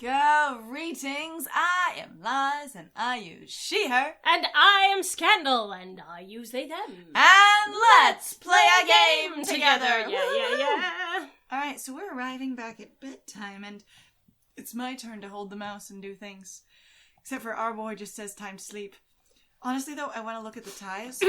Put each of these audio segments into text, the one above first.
Greetings, I am Lies and I use she, her. And I am Scandal and I use they, them. And let's play a game together. Yeah. Alright, so we're arriving back at bedtime and it's my turn to hold the mouse and do things. Except for our boy just says time to sleep. Honestly though, I want to look at the ties.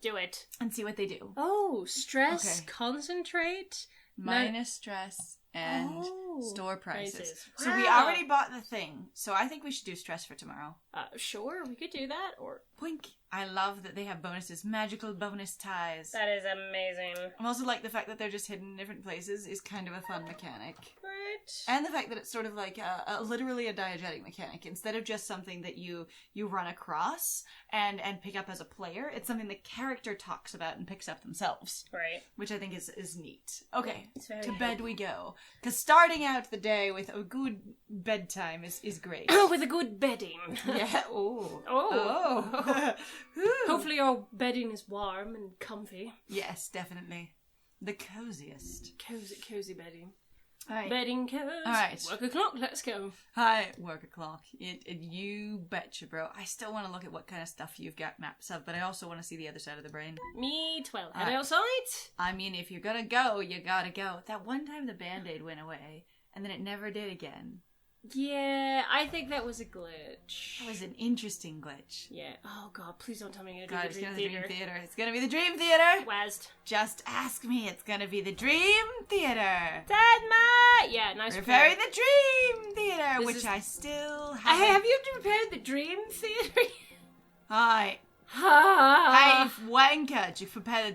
Do it. And see what they do. Oh, stress, concentrate. Minus stress and store prices. Wow. So we already bought the thing. So I think we should do stress for tomorrow. Sure, we could do that. Or Boink. I love that they have bonuses. Magical bonus ties. that is amazing. I also like the fact that they're just hidden in different places is kind of a fun mechanic. Right. And the fact that it's sort of like literally a diegetic mechanic. Instead of just something that you run across and pick up as a player, it's something the character talks about and picks up themselves. Right. Which I think is neat. Okay, to bed helpful. we go. Because starting out the day with a good bedtime is great. With a good bedding. Yeah. Oh. Hopefully your bedding is warm and comfy. Yes, definitely. The coziest. Cozy bedding. Right. Bedding cozy. Alright. Work o'clock, let's go. Hi, work o'clock. You betcha, bro. I still want to look at what kind of stuff you've got maps of, but I also want to see the other side of the brain. Me 12. Head Alright. outside. I mean, if you're gonna go, you gotta go. That one time the Band-Aid went away, and then it never did again. Yeah, I think that was a glitch. That was an interesting glitch. Yeah. Oh god, please don't tell me you're God, gonna it's do the gonna Dream be the Dream Theater. Theater. It's gonna be the Dream Theater. Wazd. Just ask me. It's gonna be the Dream Theater. Dadma! Yeah, nice. Preparing the Dream Theater, This which is- I still have. Have you prepared the Dream Theater? Hi. Hi. Hey, wanker, did you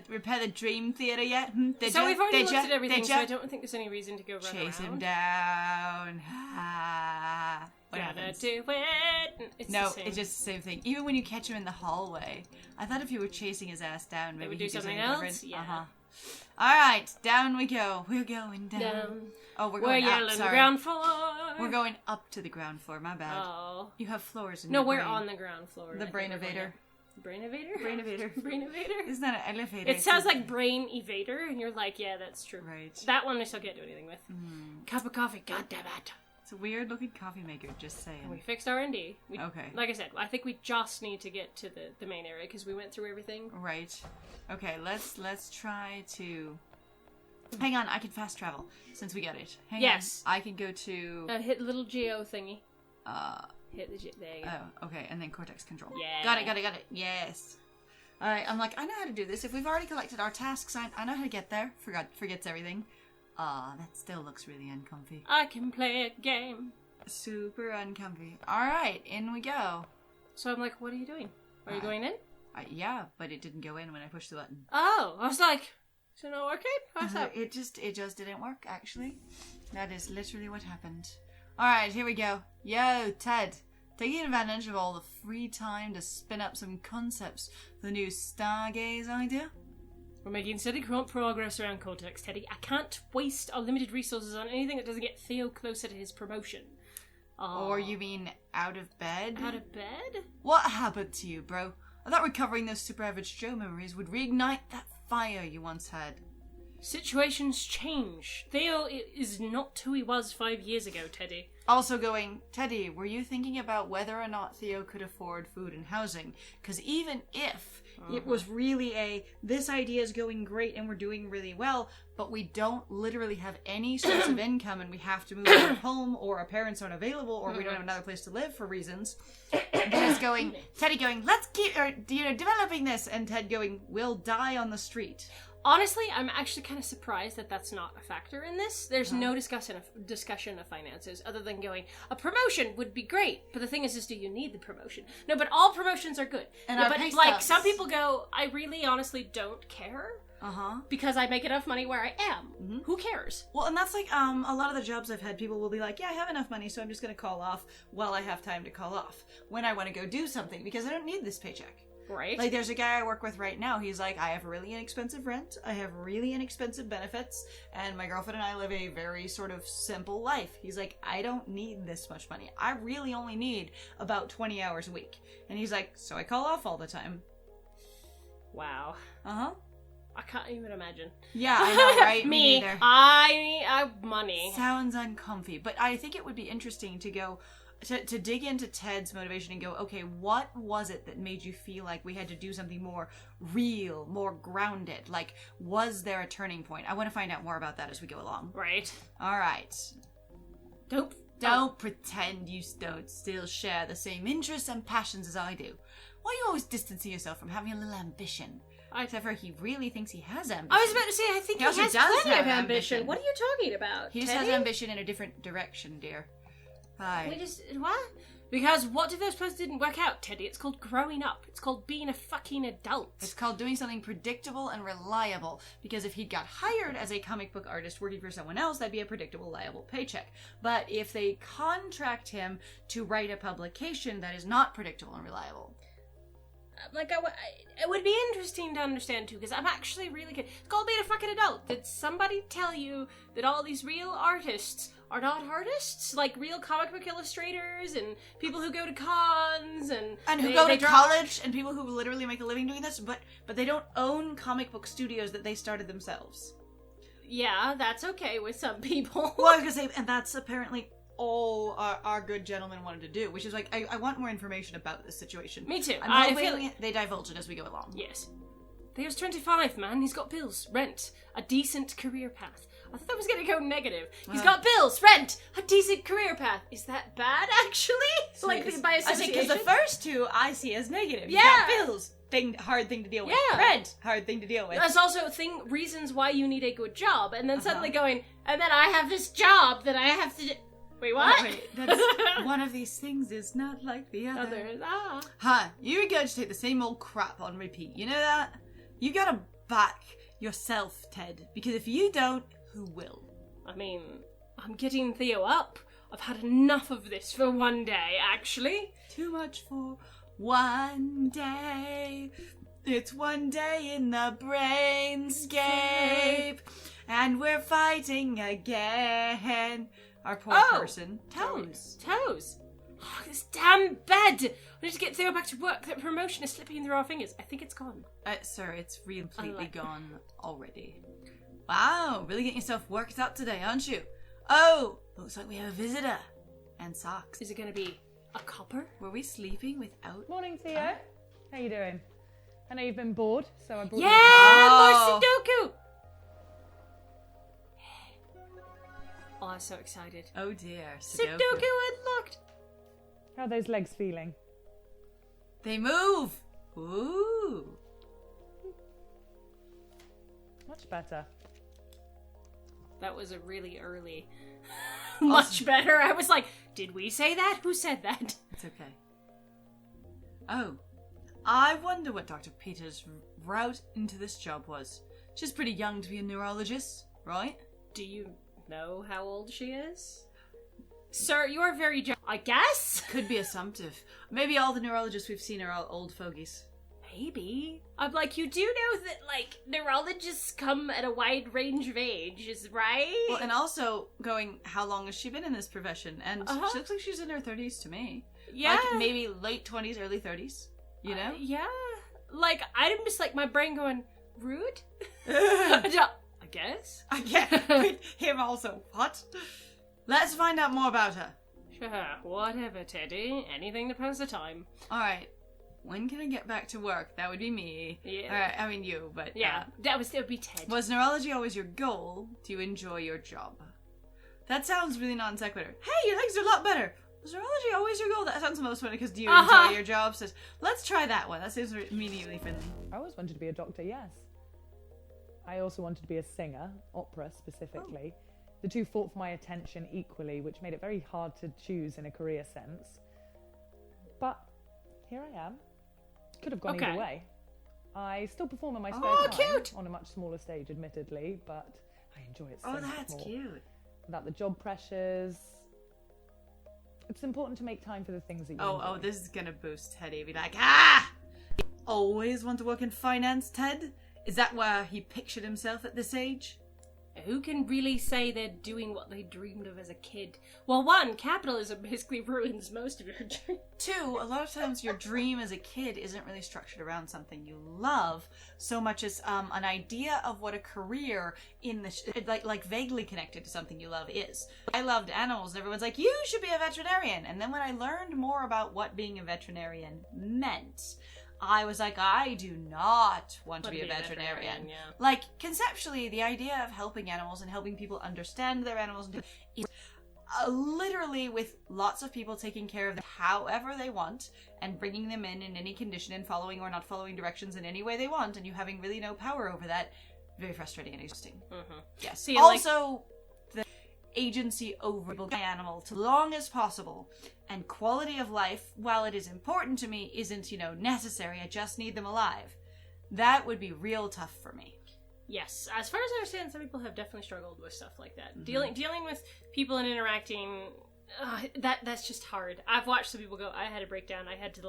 repair the Dream Theater yet? Did So ya? we've already Did looked ya? at everything, Did so ya? I don't think there's any reason to go run Chase him around. down. Ah. What Gotta happens? do it. It's No, the same. it's just the same thing. Even when you catch him in the hallway, I thought if you were chasing his ass down, maybe would he'd do something different. else? Yeah. Uh-huh. All right, down we go. We're going down. Down. Oh, we're We're going up. yelling Sorry, ground floor. we're going up to the ground floor. My bad. Oh. You have floors in No, your we're brain. on the ground floor. The brain evader. Brain evader? Brain evader. Brain evader? Isn't that an elevator? It sounds like brain evader, and you're like, yeah, that's true. Right. That one I still can't do anything with. Cup of coffee, god damn it. It's a weird looking coffee maker. Just saying. We fixed R&D. Okay. Like I said, I think we just need to get to the main area, because we went through everything. Right. Okay. Let's try to. Hang on. I can fast travel since we got it. Hang Yes. on. I can go to. Hit the little geo thingy. Uh. Hit the there you go. Oh. Okay. And then cortex control. Yeah. Got it. Yes. All right. I'm like, I know how to do this. If we've already collected our tasks, I know how to get there. Forgets everything. That still looks really uncomfy. I can play a game. Super uncomfy. All right. In we go. So I'm like, what are you doing? Are you going in? Yeah, but it didn't go in when I pushed the button. Oh, I was like, is it not working? What's up? It just didn't work, actually. That is literally what happened. Alright, here we go. Yo, Ted. Taking advantage of all the free time to spin up some concepts for the new Stargaze idea? We're making steady progress around Cortex, Teddy. I can't waste our limited resources on anything that doesn't get Theo closer to his promotion. Or you mean out of bed? Out of bed? What happened to you, bro? I thought recovering those Super Average Joe memories would reignite that fire you once had. Situations change. Theo is not who he was 5 years ago, Teddy. Also going, Teddy, were you thinking about whether or not Theo could afford food and housing? Because even if it was really this idea is going great and we're doing really well, but we don't literally have any source of income and we have to move out of home, or our parents aren't available, or we don't have another place to live for reasons, then it's going, Teddy going, let's keep developing this, and Ted going, we'll die on the street. Honestly, I'm actually kind of surprised that that's not a factor in this. There's no discussion of finances other than going, a promotion would be great. But the thing is do you need the promotion? No, but all promotions are good. And No, our but pay like stubs. some people go, I really honestly don't care because I make enough money where I am. Who cares? Well, and that's like a lot of the jobs I've had, people will be like, yeah, I have enough money, so I'm just going to call off while I have time to call off when I want to go do something because I don't need this paycheck. Right? Like, there's a guy I work with right now. He's like, I have really inexpensive rent, I have really inexpensive benefits, and my girlfriend and I live a very sort of simple life. He's like, I don't need this much money. I really only need about 20 hours a week. And he's like, so I call off all the time. Wow. Uh-huh. I can't even imagine. Yeah, I know, right? Me neither. I money. Sounds uncomfy, but I think it would be interesting to go to dig into Ted's motivation and go, okay, what was it that made you feel like we had to do something more real, more grounded? Like, was there a turning point? I want to find out more about that as we go along. Right. All right. Don't pretend you don't still share the same interests and passions as I do. Why are you always distancing yourself from having a little ambition? Except for he really thinks he has ambition. I was about to say, I think he also has does plenty of have ambition. ambition. What are you talking about, He just Teddy? has ambition in a different direction, dear. Hi. What? Because what if those plans didn't work out, Teddy? It's called growing up. It's called being a fucking adult. It's called doing something predictable and reliable. Because if he got hired as a comic book artist working for someone else, that'd be a predictable, reliable paycheck. But if they contract him to write a publication that is not predictable and reliable. Like, it would be interesting to understand, too, because I'm actually really good. It's called being a fucking adult. Did somebody tell you that all these real artists are not artists? Like, real comic book illustrators and people who go to cons and who go to college and people who literally make a living doing this, but they don't own comic book studios that they started themselves. Yeah, that's okay with some people. Well, I was gonna say, and that's apparently all our good gentleman wanted to do, which is like, I want more information about this situation. Me too. I'm hoping they divulge it as we go along. Yes. Theo's 25, man. He's got bills, rent, a decent career path. I thought that was going to go negative. He's got bills, rent, a decent career path. Is that bad, actually? Like, by association? Because the first two I see as negative. Yeah. You got bills. Hard thing to deal with. Yeah. Rent. Hard thing to deal with. There's also reasons why you need a good job, and then suddenly going, and then I have this job that I have to do. Wait, what? Oh, wait, that's one of these things is not like the other. Others, You regurgitate the same old crap on repeat. You know that? You gotta back yourself, Ted. Because if you don't, who will? I mean, I'm getting Theo up. I've had enough of this for one day, actually. Too much for one day. It's one day in the brainscape. And we're fighting again. Our poor person. Toes. Oh, this damn bed! We need to get Theo back to work. That promotion is slipping through our fingers. I think it's gone. Sir, it's completely gone already. Wow, really getting yourself worked up today, aren't you? Oh, looks like we have a visitor. And socks. Is it going to be a copper? Were we sleeping without... Morning, Theo. How you doing? I know you've been bored, so I brought you... More Sudoku! Oh, I'm so excited. Oh dear, Sudoku unlocked! How are those legs feeling? They move! Ooh! Much better. That was a really early... Much better. I was like, did we say that? Who said that? It's okay. Oh. I wonder what Dr. Peter's route into this job was. She's pretty young to be a neurologist, right? Do you know how old she is? Sir, you are very I guess? Could be assumptive. Maybe all the neurologists we've seen are all old fogies. Maybe. I'm like, you do know that, like, neurologists come at a wide range of ages, right? Well, and also going, how long has she been in this profession? And she looks like she's in her 30s to me. Yeah. Like, maybe late 20s, early 30s. You know? Yeah. Like, I'm just, like, my brain going, rude? I guess. I get him also. What? Let's find out more about her. Sure, whatever, Teddy. Anything to pass the time. Alright. When can I get back to work? That would be me. Yeah. Alright, I mean you, but... Yeah, that would be Ted. Was neurology always your goal? Do you enjoy your job? That sounds really non sequitur. Hey, your legs are a lot better. Was neurology always your goal? That sounds most funny because do you enjoy your job? Says, let's try that one. That seems immediately friendly. I always wanted to be a doctor, yes. I also wanted to be a singer, opera specifically. Oh. The two fought for my attention equally, which made it very hard to choose in a career sense. But here I am. Could have gone either way. I still perform in my spare time. Cute! On a much smaller stage, admittedly, but I enjoy it so much more. Oh, that's cute. Without the job pressures. It's important to make time for the things that you enjoy. Oh, this is gonna boost Teddy. Be like, always want to work in finance, Ted? Is that where he pictured himself at this age? Who can really say they're doing what they dreamed of as a kid? Well, one, capitalism basically ruins most of your dreams. Two, a lot of times your dream as a kid isn't really structured around something you love so much as an idea of what a career in the like vaguely connected to something you love is. I loved animals, and everyone's like, you should be a veterinarian. And then when I learned more about what being a veterinarian meant, I was like, I do not want to be a veterinarian. Yeah. Like, conceptually, the idea of helping animals and helping people understand their animals is literally with lots of people taking care of them however they want and bringing them in any condition and following or not following directions in any way they want, and you having really no power over that. Very frustrating and exhausting. Mm-hmm. Yes. See, also, the agency over the animal to long as possible, and quality of life, while it is important to me, isn't, necessary. I just need them alive. That would be real tough for me. Yes, as far as I understand, some people have definitely struggled with stuff like that. Mm-hmm. Dealing with people and interacting, that's just hard. I've watched some people go, I had a breakdown, I had to,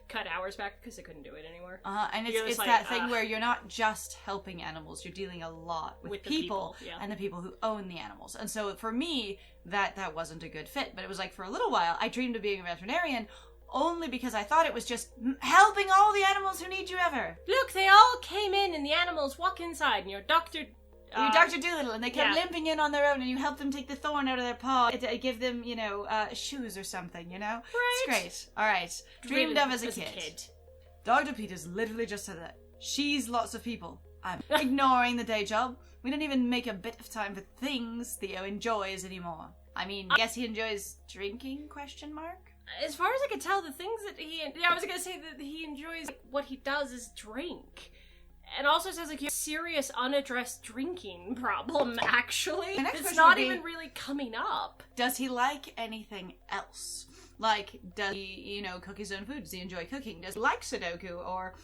cut hours back because I couldn't do it anymore. And it's that thing where you're not just helping animals, you're dealing a lot with people yeah. and the people who own the animals. And so for me, that wasn't a good fit. But it was like, for a little while, I dreamed of being a veterinarian only because I thought it was just helping all the animals who need you ever. Look, they all came in and the animals walk inside and your Dr. Dr. Doolittle, and they kept limping in on their own, and you helped them take the thorn out of their paw to give them, shoes or something, Right. It's great. All right. Dreamed of as a kid. Dr. Peters literally just said that. She's lots of people. I'm ignoring the day job. We don't even make a bit of time for things Theo enjoys anymore. I mean, I guess he enjoys drinking, ? As far as I can tell, the things that I was going to say that he enjoys, what he does is drink. It also sounds like you have a serious unaddressed drinking problem, actually. It's not even really coming up. Does he like anything else? Like, does he, cook his own food? Does he enjoy cooking? Does he like Sudoku or,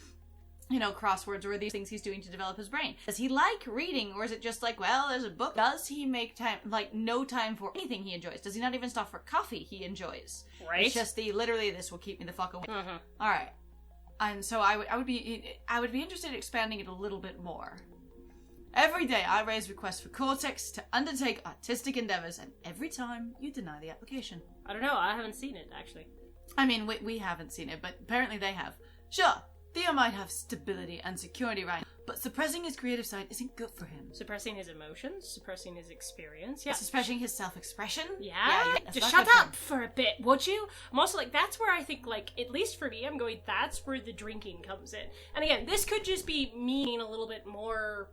crosswords, or these things he's doing to develop his brain? Does he like reading, or is it just like, well, there's a book? Does he make time, no time for anything he enjoys? Does he not even stop for coffee he enjoys? Right. It's just literally, this will keep me the fuck away. Mm-hmm. All right. And so I would be interested in expanding it a little bit more. Every day I raise requests for Cortex to undertake artistic endeavors, and every time you deny the application. I don't know, I haven't seen it, actually. I mean, we haven't seen it, but apparently they have. Sure, Theo might have stability and security right, but suppressing his creative side isn't good for him. Suppressing his emotions, suppressing his experience, yeah. Suppressing his self-expression? Yeah, just shut up for a bit, would you? I'm also that's where I think, at least for me, I'm going, that's where the drinking comes in. And again, this could just be me being a little bit more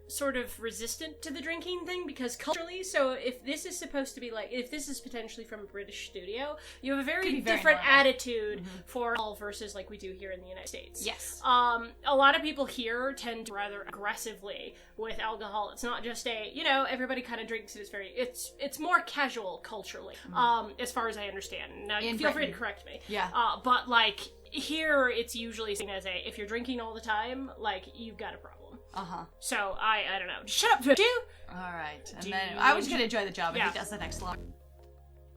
sort of resistant to the drinking thing, because culturally, so if this is supposed to be if this is potentially from a British studio, you have a very different attitude for alcohol versus we do here in the United States. Yes. A lot of people here tend to rather aggressively with alcohol. It's not just everybody kind of drinks it. It's more casual culturally, as far as I understand. Now, feel free to correct me. Yeah. But here, it's usually seen as if you're drinking all the time, you've got a problem. So I don't know. Shut up, do you? All right. And then I was going to enjoy the job. I think that's the next line.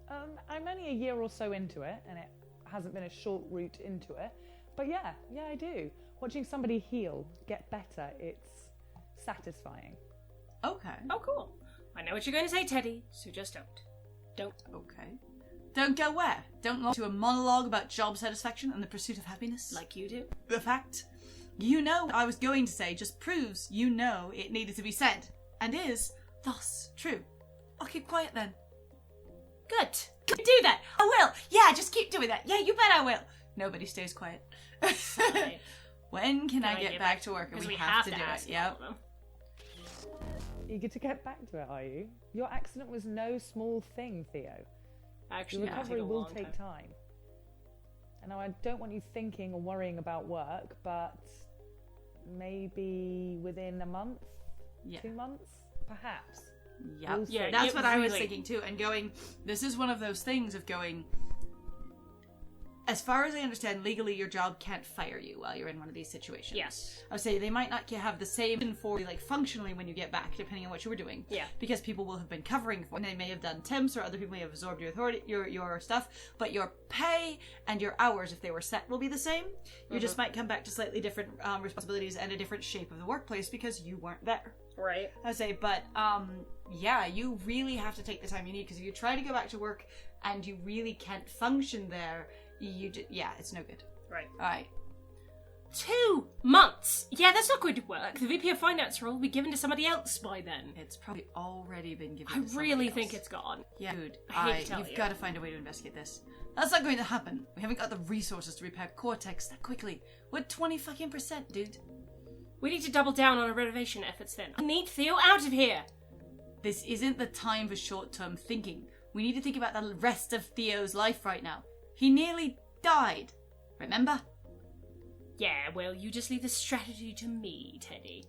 I'm only a year or so into it, and it hasn't been a short route into it. But yeah, I do. Watching somebody heal, get better, it's satisfying. Okay. Oh, cool. I know what you're going to say, Teddy, so just don't. Okay. Don't go where? Don't launch into a monologue about job satisfaction and the pursuit of happiness? Like you do. The fact what I was going to say just proves it needed to be said, and is thus true. I'll keep quiet then. Good. Do that. I will. Yeah, just keep doing that. Yeah, you bet I will. Nobody stays quiet. When can I get back to work? We have to do it. Yep. Eager to get back to it, are you? Your accident was no small thing, Theo. Actually, your recovery will take time. And now I don't want you thinking or worrying about work, but maybe within a month, 2 months, perhaps. Yep. Yeah, that's what I was thinking too. And going, this is one of those things of going, as far as I understand, legally your job can't fire you while you're in one of these situations. Yes. I would say they might not have the same for functionally when you get back, depending on what you were doing. Yeah. Because people will have been covering for, and they may have done temps, or other people may have absorbed your authority, your stuff, but your pay and your hours, if they were set, will be the same. You just might come back to slightly different responsibilities and a different shape of the workplace because you weren't there. Right. I say, but yeah, you really have to take the time you need, because if you try to go back to work and you really can't function there, it's no good. Right. All right. 2 months. Yeah, that's not going to work. The VP of Finance role will be given to somebody else by then. It's probably already been given. I to somebody really else. think it's gone. Yeah, dude. I hate to tell you've you. got to find a way to investigate this. That's not going to happen. We haven't got the resources to repair Cortex that quickly. We're 20%, dude. We need to double down on our renovation efforts then. I need Theo out of here. This isn't the time for short-term thinking. We need to think about the rest of Theo's life right now. He nearly died. Remember? Yeah, well, you just leave the strategy to me, Teddy.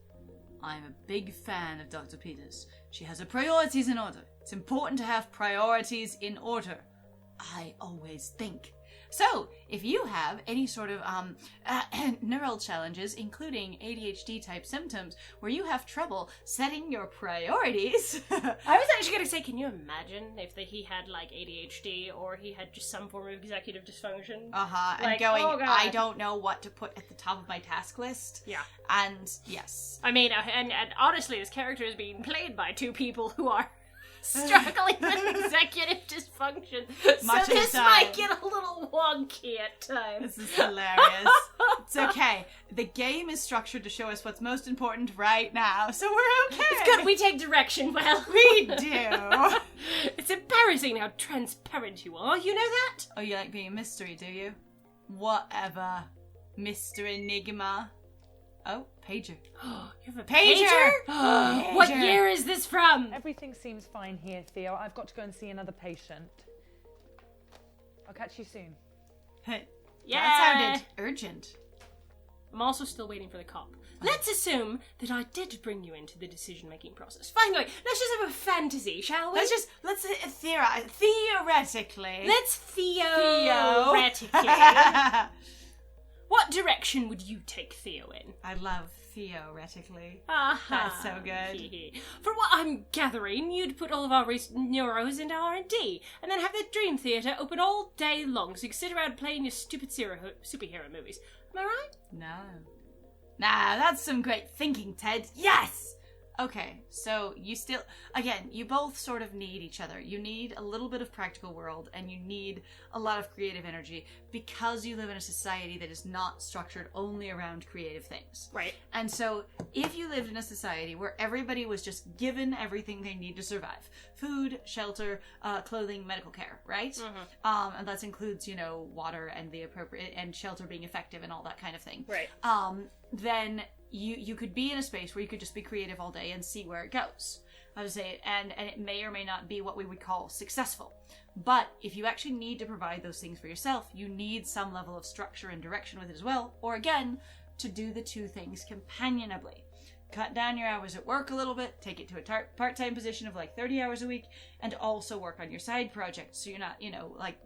I'm a big fan of Dr. Peters. She has her priorities in order. It's important to have priorities in order. I always think. So, if you have any sort of neural challenges, including ADHD-type symptoms, where you have trouble setting your priorities... I was actually going to say, can you imagine if he had, like, ADHD, or he had just some form of executive dysfunction? and Like, going, oh, God. I don't know what to put at the top of my task list. Yeah. And, yes. I mean, and honestly, this character is being played by 2 people who are struggling with executive dysfunction. Much so of this the time. might get a little wonky at times. This is hilarious. It's okay. The game is structured to show us what's most important right now, so we're okay. It's good we take direction well. We do. It's embarrassing how transparent you are, you know that? Oh, you like being a mystery, do you? Whatever. Mr. Enigma. Oh, pager. You have a Pager! pager? What Pager. year is this from? Everything seems fine here, Theo. I've got to go and see another patient. I'll catch you soon. Yeah. That sounded urgent. I'm also still waiting for the cop. Let's assume that I did bring you into the decision-making process. Finally, let's just have a fantasy, shall we? Let's theoretically. Let's theoretically. What direction would you take Theo in? I love theoretically. Aha. That's so good. From what I'm gathering, you'd put all of our neuros into R&D, and then have the Dream Theatre open all day long, so you can sit around playing your stupid superhero movies. Am I right? No. Nah, that's some great thinking, Ted. Yes! Okay, so you still... Again, you both sort of need each other. You need a little bit of practical world, and you need a lot of creative energy, because you live in a society that is not structured only around creative things. Right. And so, if you lived in a society where everybody was just given everything they need to survive, food, shelter, clothing, medical care, right? Mm-hmm. And that includes, water and the appropriate, and shelter being effective and all that kind of thing. Right. Then you could be in a space where you could just be creative all day and see where it goes. I would say, and it may or may not be what we would call successful. But if you actually need to provide those things for yourself, you need some level of structure and direction with it as well. Or again, to do the two things companionably. Cut down your hours at work a little bit, take it to a part-time position of like 30 hours a week, and also work on your side projects. So you're not,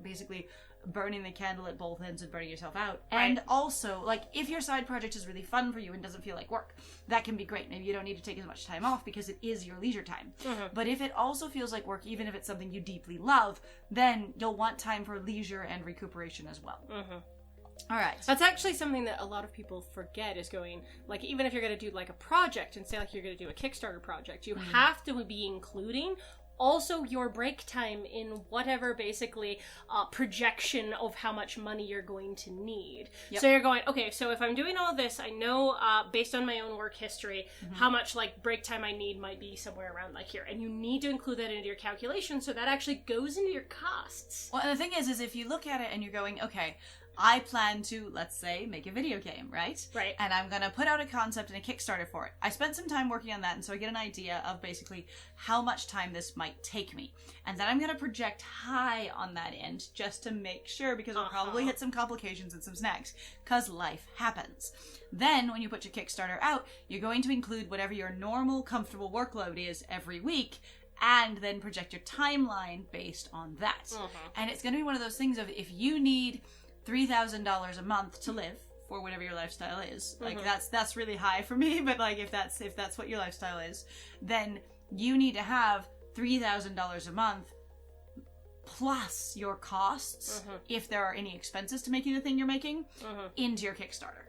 basically burning the candle at both ends and burning yourself out. Right. And also, if your side project is really fun for you and doesn't feel like work, that can be great. Maybe you don't need to take as much time off because it is your leisure time. Mm-hmm. But if it also feels like work, even if it's something you deeply love, then you'll want time for leisure and recuperation as well. Mm-hmm. All right. That's actually something that a lot of people forget is going, even if you're going to do a project, and say you're going to do a Kickstarter project, you have to be including also your break time in whatever basically projection of how much money you're going to need. Yep. So you're going, okay, so if I'm doing all this, I know based on my own work history, how much break time I need might be somewhere around here. And you need to include that into your calculation so that actually goes into your costs. Well, and the thing is if you look at it and you're going, okay, I plan to, let's say, make a video game, right? Right. And I'm going to put out a concept and a Kickstarter for it. I spent some time working on that, and so I get an idea of basically how much time this might take me. And then I'm going to project high on that end just to make sure, because we'll probably hit some complications and some snags, because life happens. Then, when you put your Kickstarter out, you're going to include whatever your normal, comfortable workload is every week, and then project your timeline based on that. And it's going to be one of those things of, if you need $3,000 a month to live for whatever your lifestyle is, that's really high for me, but if that's what your lifestyle is, then you need to have $3,000 a month plus your costs, if there are any expenses to making the thing you're making, into your Kickstarter.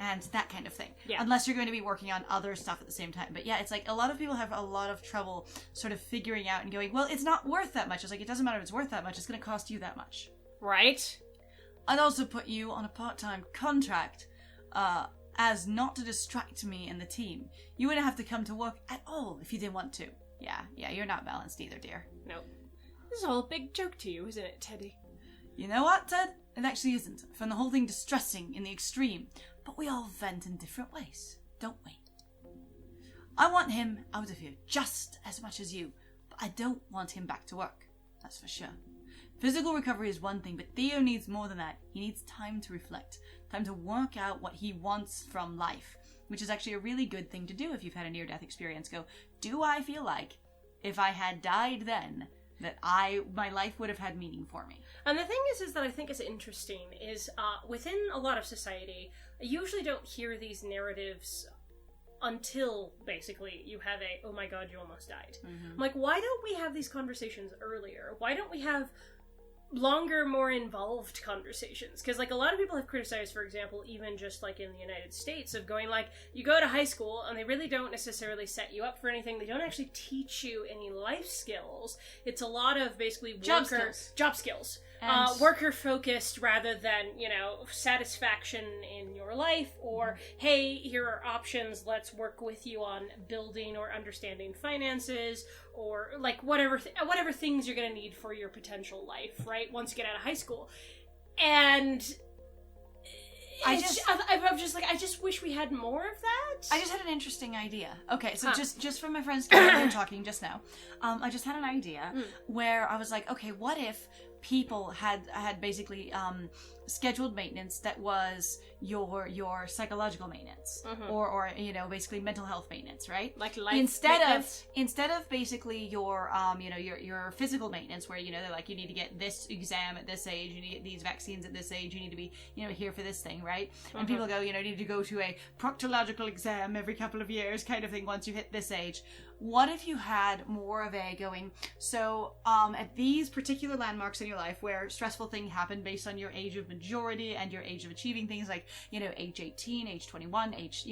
And that kind of thing. Yeah. Unless you're going to be working on other stuff at the same time. But yeah, it's like a lot of people have a lot of trouble sort of figuring out and going, well, it's not worth that much. It's like, it doesn't matter if it's worth that much. It's going to cost you that much. Right. I'd also put you on a part-time contract as not to distract me and the team. You wouldn't have to come to work at all if you didn't want to. Yeah, you're not balanced either, dear. Nope. This is all a big joke to you, isn't it, Teddy? You know what, Ted? It actually isn't. I find the whole thing distressing in the extreme. But we all vent in different ways, don't we? I want him out of here just as much as you, but I don't want him back to work. That's for sure. Physical recovery is one thing, but Theo needs more than that. He needs time to reflect, time to work out what he wants from life, which is actually a really good thing to do if you've had a near-death experience. Go, do I feel like if I had died then, that my life would have had meaning for me? And the thing is that I think is interesting is within a lot of society, I usually don't hear these narratives until basically you have oh my god, you almost died. I'm like, why don't we have these conversations earlier? Why don't we have longer, more involved conversations? Because like a lot of people have criticized, for example, even just like in the United States, of going like, you go to high school and they really don't necessarily set you up for anything. They don't actually teach you any life skills. It's a lot of basically job skills. Worker focused rather than, satisfaction in your life, or hey, here are options, let's work with you on building or understanding finances, or like whatever things you're going to need for your potential life, right, once you get out of high school. And I just wish we had more of that. I just had an interesting idea. Okay, so just from my friends talking just now, I just had an idea where I was like, okay, what if people had basically scheduled maintenance that was your psychological maintenance, or basically mental health maintenance, right? Like life instead of basically your your physical maintenance, where they're like, you need to get this exam at this age, you need to get these vaccines at this age, you need to be here for this thing, right? And people go, you need to go to a proctological exam every couple of years kind of thing once you hit this age. What if you had more of a going, so at these particular landmarks in your life where stressful things happen based on your age of majority and your age of achieving things, like, age 18, age 21, age,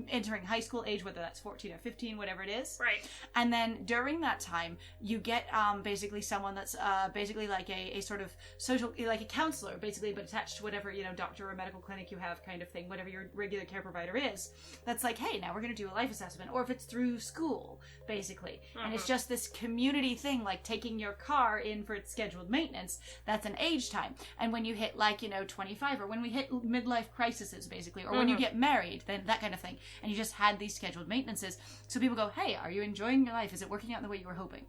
entering high school age, whether that's 14 or 15, whatever it is. Right. And then during that time, you get basically someone that's basically like a sort of social, like a counselor, basically, but attached to whatever, doctor or medical clinic you have kind of thing, whatever your regular care provider is. That's like, hey, now we're going to do a life assessment. Or if it's through school, basically. And it's just this community thing, like taking your car in for its scheduled maintenance. That's an age time. And when you hit like, 25, or when we hit midlife crises, basically, or when you get married, then that kind of thing. And you just had these scheduled maintenances. So people go, hey, are you enjoying your life? Is it working out the way you were hoping?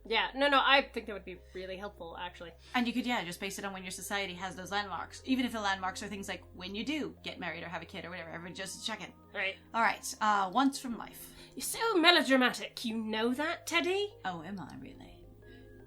Yeah, no, I think that would be really helpful, actually. And you could, just base it on when your society has those landmarks. Even if the landmarks are things like when you do get married or have a kid or whatever, everyone just check in. Right. All right, once from life. You're so melodramatic, you know that, Teddy? Oh, am I really?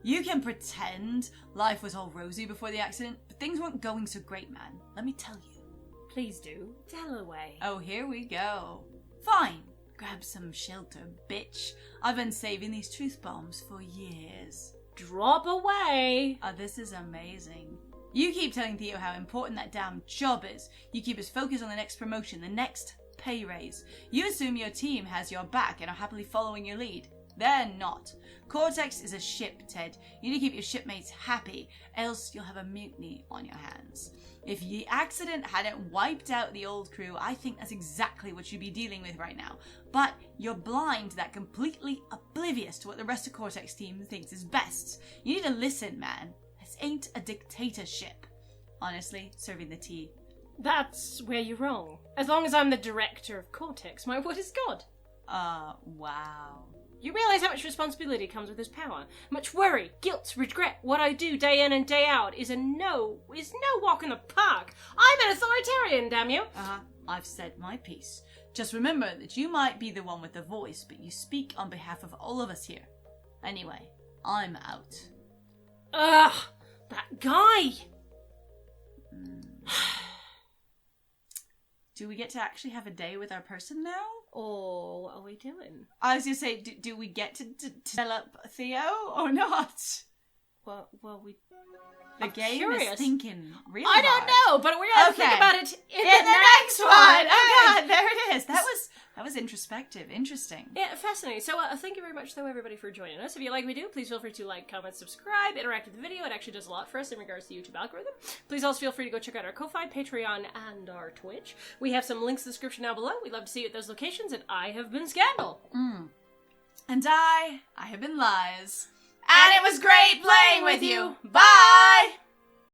You can pretend life was all rosy before the accident, but things weren't going so great, man. Let me tell you. Please do. Tell away. Oh, here we go. Fine. Grab some shelter, bitch. I've been saving these truth bombs for years. Drop away. Oh, this is amazing. You keep telling Theo how important that damn job is. You keep us focused on the next promotion, the next pay raise. You assume your team has your back and are happily following your lead. They're not. Cortex is a ship, Ted. You need to keep your shipmates happy, else you'll have a mutiny on your hands. If the accident hadn't wiped out the old crew, I think that's exactly what you'd be dealing with right now. But you're blind to that, completely oblivious to what the rest of Cortex team thinks is best. You need to listen, man. This ain't a dictatorship. Honestly, serving the tea. That's where you're wrong. As long as I'm the director of Cortex, my word is God. Wow. You realise how much responsibility comes with this power? How much worry, guilt, regret. What I do day in and day out is no walk in the park. I'm an authoritarian, damn you. I've said my piece. Just remember that you might be the one with the voice, but you speak on behalf of all of us here. Anyway, I'm out. Ugh, that guy. Do we get to actually have a day with our person now? Or what are we doing? I was going to say, do we get to develop Theo or not? Well, we... The I'm game curious. is thinking really I don't hard. know, but we're going to think about it in In the next one. Oh Okay. god, there it is. That was introspective. Interesting. Yeah, fascinating. So thank you very much, though, everybody, for joining us. If you like what we do, please feel free to like, comment, subscribe, interact with the video. It actually does a lot for us in regards to the YouTube algorithm. Please also feel free to go check out our Ko-Fi, Patreon, and our Twitch. We have some links in the description down below. We'd love to see you at those locations, and I have been Scandal. And I have been Lies. And it was great playing with you. Bye!